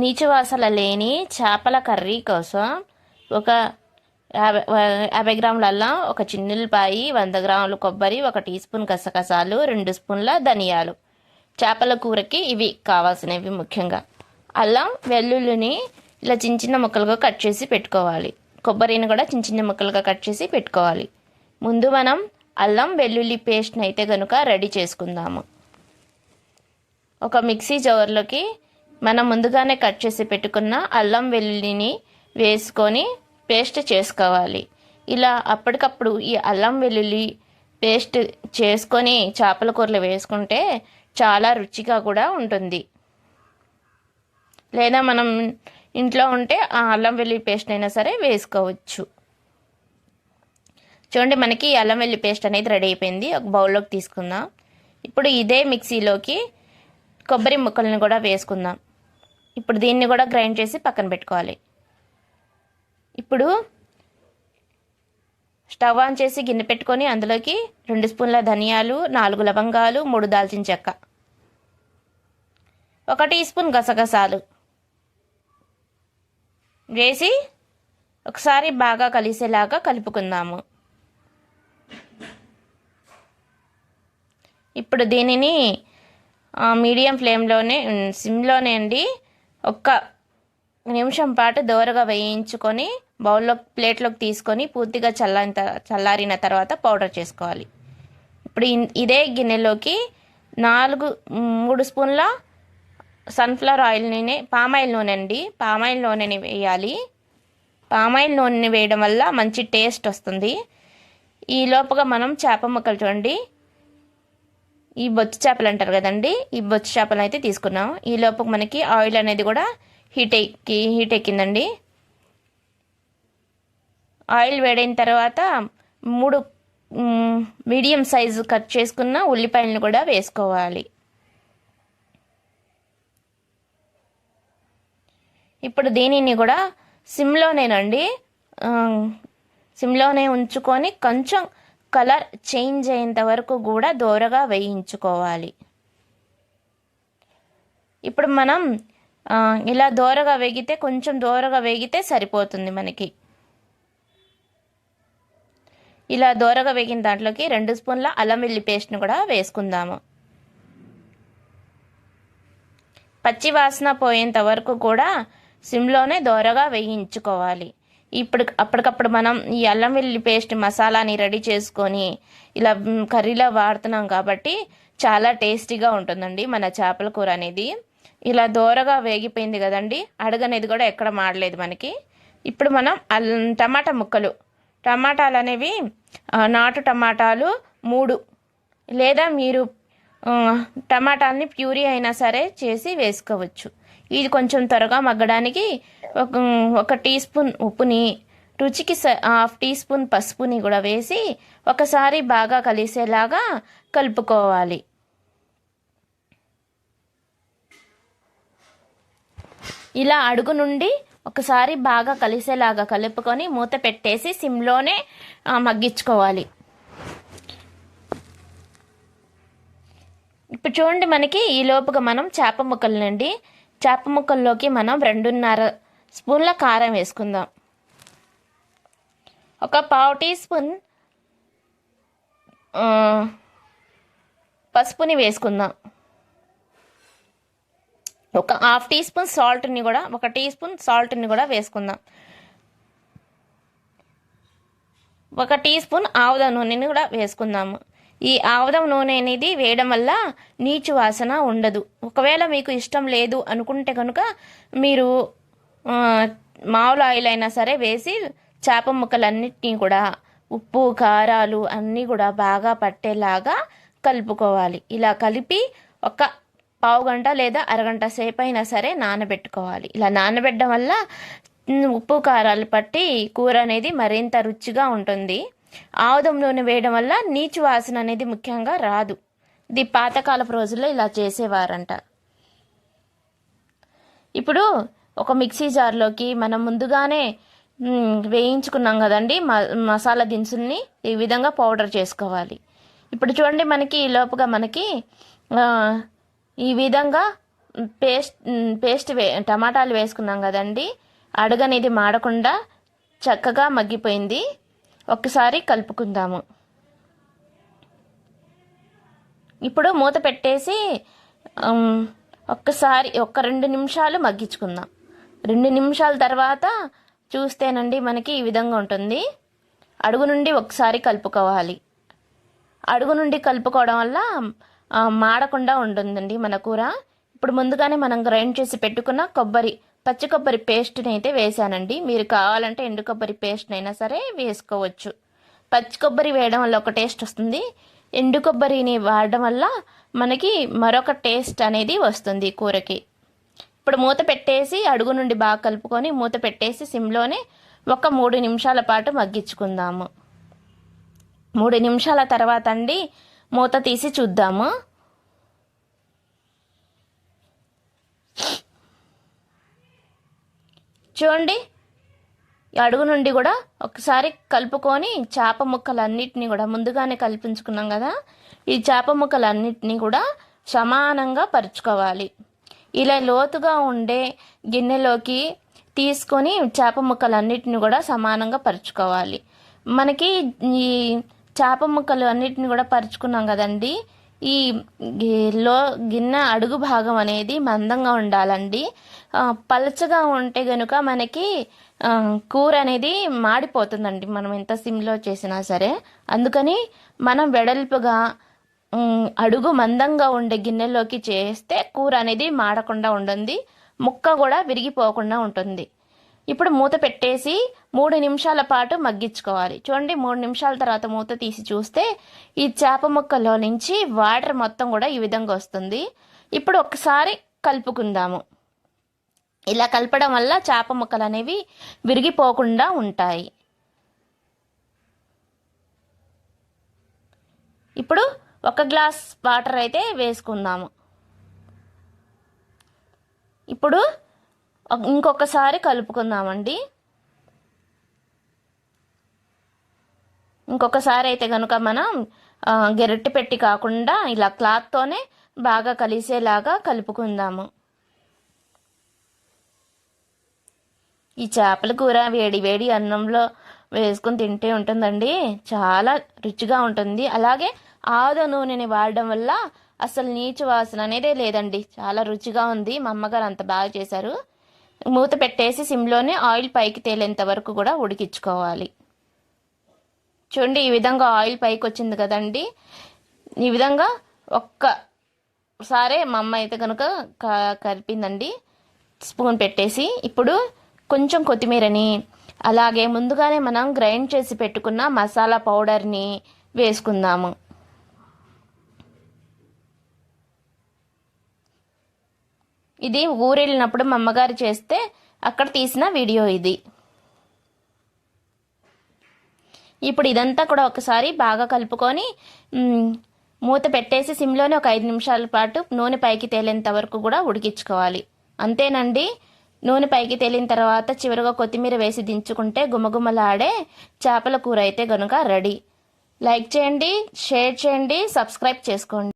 నీచు వాసన లేని చేపల కర్రీ కోసం ఒక 50 గ్రాముల అల్లం, ఒక చిన్నులపాయి, 100 గ్రాములు కొబ్బరి, 1 టీ స్పూన్ గసగసాలు, 2 స్పూన్ల ధనియాలు. చేపల కూరకి ఇవి కావాల్సినవి. ముఖ్యంగా అల్లం వెల్లుల్లిని ఇలా చిన్న చిన్న ముక్కలుగా కట్ చేసి పెట్టుకోవాలి. కొబ్బరిని కూడా చిన్న చిన్న ముక్కలుగా కట్ చేసి పెట్టుకోవాలి. ముందు మనం అల్లం వెల్లుల్లి పేస్ట్ని అయితే కనుక రెడీ చేసుకుందాము. ఒక మిక్సీ జార్లోకి మనం ముందుగానే కట్ చేసి పెట్టుకున్న అల్లం వెల్లుల్లిని వేసుకొని పేస్ట్ చేసుకోవాలి. ఇలా అప్పటికప్పుడు ఈ అల్లం వెల్లుల్లి పేస్ట్ చేసుకొని చేపల కూరలో వేసుకుంటే చాలా రుచిగా కూడా ఉంటుంది. లేదా మనం ఇంట్లో ఉంటే ఆ అల్లం వెల్లుల్లి పేస్ట్ అయినా సరే వేసుకోవచ్చు. చూడండి, మనకి అల్లం వెల్లుల్లి పేస్ట్ అనేది రెడీ అయిపోయింది. ఒక బౌల్లోకి తీసుకుందాం. ఇప్పుడు ఇదే మిక్సీలోకి కొబ్బరి ముక్కలను కూడా వేసుకుందాం. ఇప్పుడు దీన్ని కూడా గ్రైండ్ చేసి పక్కన పెట్టుకోవాలి. ఇప్పుడు స్టవ్ ఆన్ చేసి గిన్నె పెట్టుకొని అందులోకి 2 స్పూన్ల ధనియాలు, 4 లవంగాలు, 3 దాల్చిన చెక్క, 1 టీ స్పూన్ గసగసాలు వేసి ఒకసారి బాగా కలిసేలాగా కలుపుకుందాము. ఇప్పుడు దీనిని మీడియం ఫ్లేమ్లోనే సిమ్లోనే అండి 1 నిమిషం పాటు దోరగా వేయించుకొని ప్లేట్లోకి తీసుకొని పూర్తిగా చల్లారిన తర్వాత పౌడర్ చేసుకోవాలి. ఇప్పుడు ఇదే గిన్నెలోకి 3 స్పూన్ల సన్ఫ్లవర్ ఆయిల్ని, పామాయిల్ నూనె అండి, పామాయిల్ నూనెని వేయాలి. పామాయిల్ నూనెని వేయడం వల్ల మంచి టేస్ట్ వస్తుంది. ఈ లోపుగా మనం చేప ముక్కలు చూడండి, ఈ బొచ్చు చేపలు అంటారు కదండి, ఈ బొచ్చు చేపలు అయితే తీసుకున్నాం. ఈ లోపు మనకి ఆయిల్ అనేది కూడా హీట్ ఎక్కిందండి. ఆయిల్ వేడైన తర్వాత 3 మీడియం సైజు కట్ చేసుకున్న ఉల్లిపాయలను కూడా వేసుకోవాలి. ఇప్పుడు దీనిని కూడా సిమ్లోనే ఉంచుకొని కొంచెం కలర్ చేంజ్ అయ్యేంత వరకు కూడా దోరగా వేయించుకోవాలి. ఇప్పుడు మనం ఇలా కొంచెం దోరగా వేగితే సరిపోతుంది మనకి. ఇలా దోరగా వేగిన దాంట్లోకి 2 స్పూన్ల అల్లం వెల్లుల్లి పేస్ట్ని కూడా వేసుకుందాము. పచ్చి వాసన పోయేంత వరకు కూడా సిమ్లోనే దోరగా వేయించుకోవాలి. అప్పటికప్పుడు మనం ఈ అల్లం వెల్లుల్లి పేస్ట్ మసాలాని రెడీ చేసుకొని ఇలా కర్రీలో వాడుతున్నాం కాబట్టి చాలా టేస్టీగా ఉంటుందండి మన చేపల కూర అనేది. ఇలా దోరగా వేగిపోయింది కదండి, అడుగనేది కూడా ఎక్కడ మాడలేదు మనకి. ఇప్పుడు మనం టమాటాలు అనేవి నాటు టమాటాలు 3, లేదా మీరు టమాటాలని ప్యూరీ అయినా సరే చేసి వేసుకోవచ్చు. ఇది కొంచెం త్వరగా మగ్గడానికి 1 టీ స్పూన్ ఉప్పుని, రుచికి 1/2 టీ స్పూన్ పసుపుని కూడా వేసి ఒకసారి బాగా కలిసేలాగా కలుపుకోవాలి. ఇలా అడుగు నుండి ఒకసారి బాగా కలిసేలాగా కలుపుకొని మూత పెట్టేసి సిమ్లోనే మగ్గించుకోవాలి. ఇప్పుడు చూడండి, మనకి ఈ లోపుగా మనం చేప ముక్కల్లోకి మనం 2.5 స్పూన్ల కారం వేసుకుందాం. 1/4 టీ స్పూన్ పసుపుని వేసుకుందాం. 1/2 టీ స్పూన్ సాల్ట్ని కూడా 1 టీ స్పూన్ సాల్ట్ని కూడా వేసుకుందాం. 1 టీ స్పూన్ ఆముదం నూనెని కూడా వేసుకుందాము. ఈ ఆముదం నూనె అనేది వేయడం వల్ల నీచు వాసన ఉండదు. ఒకవేళ మీకు ఇష్టం లేదు అనుకుంటే కనుక మీరు మామూలు ఆయిల్ అయినా సరే వేసి చేప ముక్కలన్నిటినీ కూడా ఉప్పు కారాలు అన్నీ కూడా బాగా పట్టేలాగా కలుపుకోవాలి. ఇలా కలిపి 1 పావు గంట లేదా అరగంట సేపు అయినా సరే నానబెట్టుకోవాలి. ఇలా నానబెట్టడం వల్ల ఉప్పు కారాలు పట్టి కూర అనేది మరింత రుచిగా ఉంటుంది. ఆముదం నూనె వేయడం వల్ల నీచు వాసన అనేది ముఖ్యంగా రాదు. ఇది పాతకాలపు రోజుల్లో ఇలా చేసేవారంట. ఇప్పుడు ఒక మిక్సీ జార్లోకి మనం ముందుగానే వేయించుకున్నాం కదండి మసాలా దినుసుల్ని ఈ విధంగా పౌడర్ చేసుకోవాలి. ఇప్పుడు చూడండి, మనకి ఈ లోపుగా మనకి ఈ విధంగా పేస్ట్ టమాటాలు వేసుకున్నాం కదండి, అడుగు అనేది మాడకుండా చక్కగా మగ్గిపోయింది. ఒక్కసారి కలుపుకుందాము. ఇప్పుడు మూత పెట్టేసి ఒక్కసారి 2 నిమిషాలు మగ్గించుకుందాం. 2 నిమిషాల తర్వాత చూస్తేనండి మనకి ఈ విధంగా ఉంటుంది. అడుగు నుండి ఒకసారి కలుపుకోవాలి. అడుగు నుండి కలుపుకోవడం వల్ల మాడకుండా ఉంటుందండి మన కూర. ఇప్పుడు ముందుగానే మనం గ్రైండ్ చేసి పెట్టుకున్న పచ్చి కొబ్బరి పేస్ట్ని అయితే వేసానండి. మీరు కావాలంటే ఎండు కొబ్బరి పేస్ట్ని అయినా సరే వేసుకోవచ్చు. పచ్చి కొబ్బరి వేయడం వల్ల ఒక టేస్ట్ వస్తుంది, ఎండు కొబ్బరిని వాడడం వల్ల మనకి మరొక టేస్ట్ అనేది వస్తుంది కూరకి. ఇప్పుడు మూత పెట్టేసి అడుగు నుండి బాగా కలుపుకొని మూత పెట్టేసి సిమ్లోనే ఒక 3 నిమిషాల పాటు మగ్గించుకుందాము. 3 నిమిషాల తర్వాత అండి మూత తీసి చూద్దాము. చూడండి, అడుగు నుండి కూడా ఒకసారి కలుపుకొని చేప ముక్కలన్నిటినీ కూడా ముందుగానే కల్పించుకున్నాం కదా, ఈ చేప ముక్కలన్నిటినీ కూడా సమానంగా పరుచుకోవాలి. ఇలా లోతుగా ఉండే గిన్నెలోకి తీసుకొని చేప ముక్కలన్నిటిని కూడా సమానంగా పరుచుకోవాలి. మనకి ఈ చేప ముక్కలు అన్నిటిని కూడా పరుచుకున్నాం కదండి, ఈ గిన్నె అడుగు భాగం అనేది మందంగా ఉండాలండి. పలచగా ఉంటే గనుక మనకి కూర అనేది మాడిపోతుందండి, మనం ఎంత సిమ్లో చేసినా సరే. అందుకని మనం వెడల్పుగా అడుగు మందంగా ఉండే గిన్నెలోకి చేస్తే కూర అనేది మాడకుండా ఉంటుంది, ముక్క కూడా విరిగిపోకుండా ఉంటుంది. ఇప్పుడు మూత పెట్టేసి 3 నిమిషాల పాటు మగ్గించుకోవాలి. చూడండి, 3 నిమిషాల తర్వాత మూత తీసి చూస్తే ఈ చేప ముక్కలో నుంచి వాటర్ మొత్తం కూడా ఈ విధంగా వస్తుంది. ఇప్పుడు ఒకసారి కలుపుకుందాము. ఇలా కలపడం వల్ల చేప ముక్కలు అనేవి విరిగిపోకుండా ఉంటాయి. ఇప్పుడు 1 గ్లాస్ వాటర్ అయితే వేసుకుందాము. ఇప్పుడు ఇంకొకసారి కలుపుకుందామండి. ఇంకొకసారి అయితే కనుక మనం గెరట్టి పెట్టి కాకుండా ఇలా క్లాత్తోనే బాగా కలిసేలాగా కలుపుకుందాము. ఈ చేపల కూర వేడి వేడి అన్నంలో వేసుకొని తింటే ఉంటుందండి, చాలా రుచిగా ఉంటుంది. అలాగే ఆవ నూనెని వాడడం వల్ల అసలు నీచు వాసన అనేదే లేదండి, చాలా రుచిగా ఉంది. మా అమ్మగారు అంత బాగా చేశారు. మూత పెట్టేసి సిమ్లోనే ఆయిల్ పైకి తేలేంత వరకు కూడా ఉడికించుకోవాలి. చూడండి, ఈ విధంగా ఆయిల్ పైకి వచ్చింది కదండి. ఈ విధంగా ఒక్కసారి మా అమ్మ అయితే కనుక కలిపిందండి స్పూన్ పెట్టేసి. ఇప్పుడు కొంచెం కొత్తిమీరని, అలాగే ముందుగానే మనం గ్రైండ్ చేసి పెట్టుకున్న మసాలా పౌడర్ని వేసుకుందాము. ఇది ఊరెళ్ళినప్పుడు మా అమ్మగారు చేస్తే అక్కడ తీసిన వీడియో ఇది. ఇప్పుడు ఇదంతా కూడా ఒకసారి బాగా కలుపుకొని మూత పెట్టేసి సిమ్లోనే ఒక 5 నిమిషాల పాటు నూనె పైకి తేలేంత వరకు కూడా ఉడికించుకోవాలి. అంతేనండి, నూనె పైకి తేలిన తర్వాత చివరిగా కొత్తిమీర వేసి దించుకుంటే గుమగుమలాడే చేపల కూర అయితే గనుక రెడీ. లైక్ చేయండి, షేర్ చేయండి, సబ్స్క్రైబ్ చేసుకోండి.